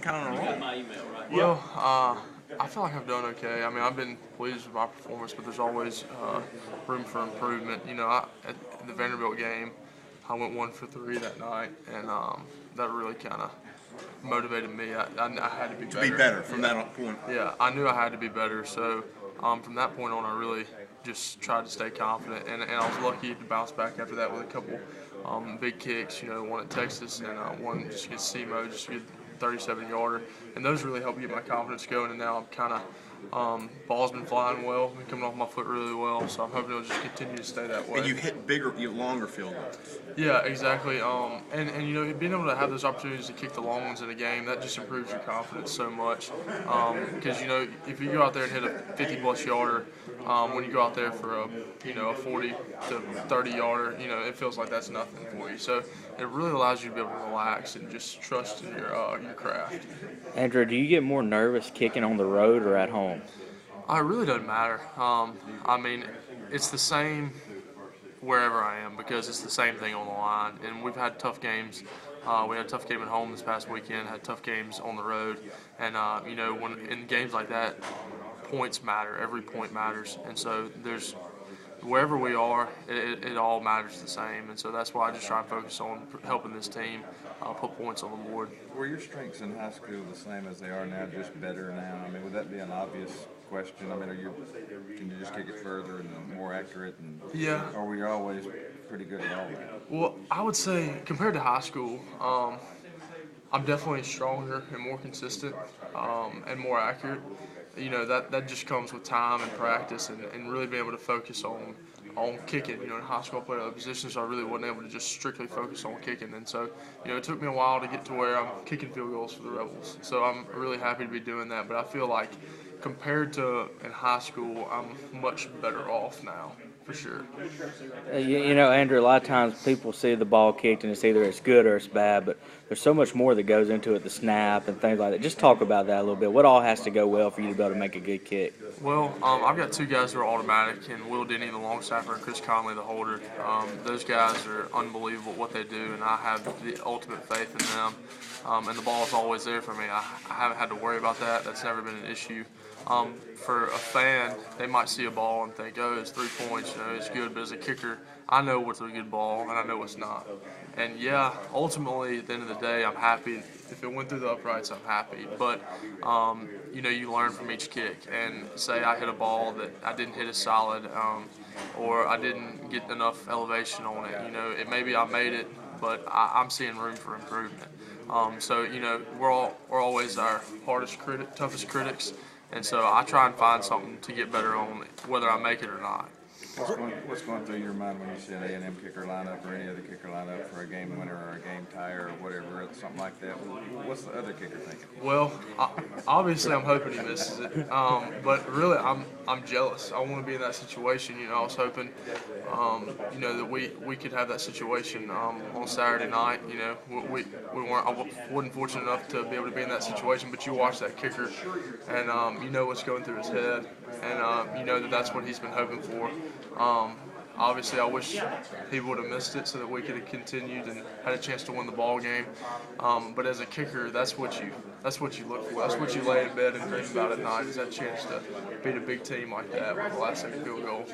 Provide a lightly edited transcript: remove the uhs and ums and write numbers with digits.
kind of on a roll. Well, I feel like I've done okay. I mean, I've been pleased with my performance, but there's always room for improvement. At the Vanderbilt game, I went 1 for 3 that night, and that really kind of motivated me. I had to be To better. be better from that point. Yeah, I knew I had to be better. So from that point on, I really just tried to stay confident, and I was lucky to bounce back after that with a couple big kicks. One at Texas and one just against SEMO, just a good 37-yarder, and those really helped get my confidence going. And now I'm kind of ball's been flying well, been coming off my foot really well, so I'm hoping it'll just continue to stay that way. And you hit bigger, longer field goals. Yeah, exactly. And being able to have those opportunities to kick the long ones in a game, that just improves your confidence so much. Because if you go out there and hit a 50-plus yarder, when you go out there for a 40 to 30 yarder, it feels like that's nothing for you. So it really allows you to be able to relax and just trust in your craft. Andrew, do you get more nervous kicking on the road or at home? It really doesn't matter. I mean, it's the same wherever I am because it's the same thing on the line. And we've had tough games. We had a tough game at home this past weekend, had tough games on the road. And, when in games like that, points matter. Every point matters. And so wherever we are, it all matters the same. And so that's why I just try and focus on helping this team put points on the board. Were your strengths in high school the same as they are now, just better now? I mean, would that be an obvious question? I mean, can you just kick it further and more accurate? Yeah. Or were you always pretty good at all? Well, I would say compared to high school, I'm definitely stronger and more consistent and more accurate. That just comes with time and practice and really being able to focus on kicking. In high school I played other positions, so I really wasn't able to just strictly focus on kicking. And so, it took me a while to get to where I'm kicking field goals for the Rebels. So I'm really happy to be doing that. But I feel like compared to in high school, I'm much better off now, for sure. Andrew, a lot of times people see the ball kicked and it's good or it's bad, but there's so much more that goes into it, the snap and things like that. Just talk about that a little bit. What all has to go well for you to be able to make a good kick? Well, I've got two guys who are automatic, and Will Denny, the long snapper, and Chris Conley, the holder. Those guys are unbelievable at what they do, and I have the ultimate faith in them. And the ball is always there for me. I haven't had to worry about that. That's never been an issue. For a fan, they might see a ball and think, oh, it's 3 points, it's good. But as a kicker, I know what's a good ball and I know what's not. And yeah, ultimately, at the end of the day, I'm happy. If it went through the uprights, I'm happy. But, you learn from each kick. And say I hit a ball that I didn't hit as solid or I didn't get enough elevation on it, maybe I made it, but I'm seeing room for improvement. We're always our toughest critics. And so I try and find something to get better on, whether I make it or not. What's going through your mind when you see an A&M kicker lineup or any other kicker lineup for a game winner or a game tire or whatever, something like that? What's the other kicker thinking? Well, obviously I'm hoping he misses it, but really I'm jealous. I want to be in that situation. I was hoping, that we could have that situation on Saturday night. We weren't. I wasn't fortunate enough to be able to be in that situation. But you watch that kicker, and you know what's going through his head, and you know that's what he's been hoping for. Obviously, I wish he would have missed it so that we could have continued and had a chance to win the ball game. But as a kicker, that's what you look for. That's what you lay in bed and dream about at night, is that chance to beat a big team like that with the last second field goal.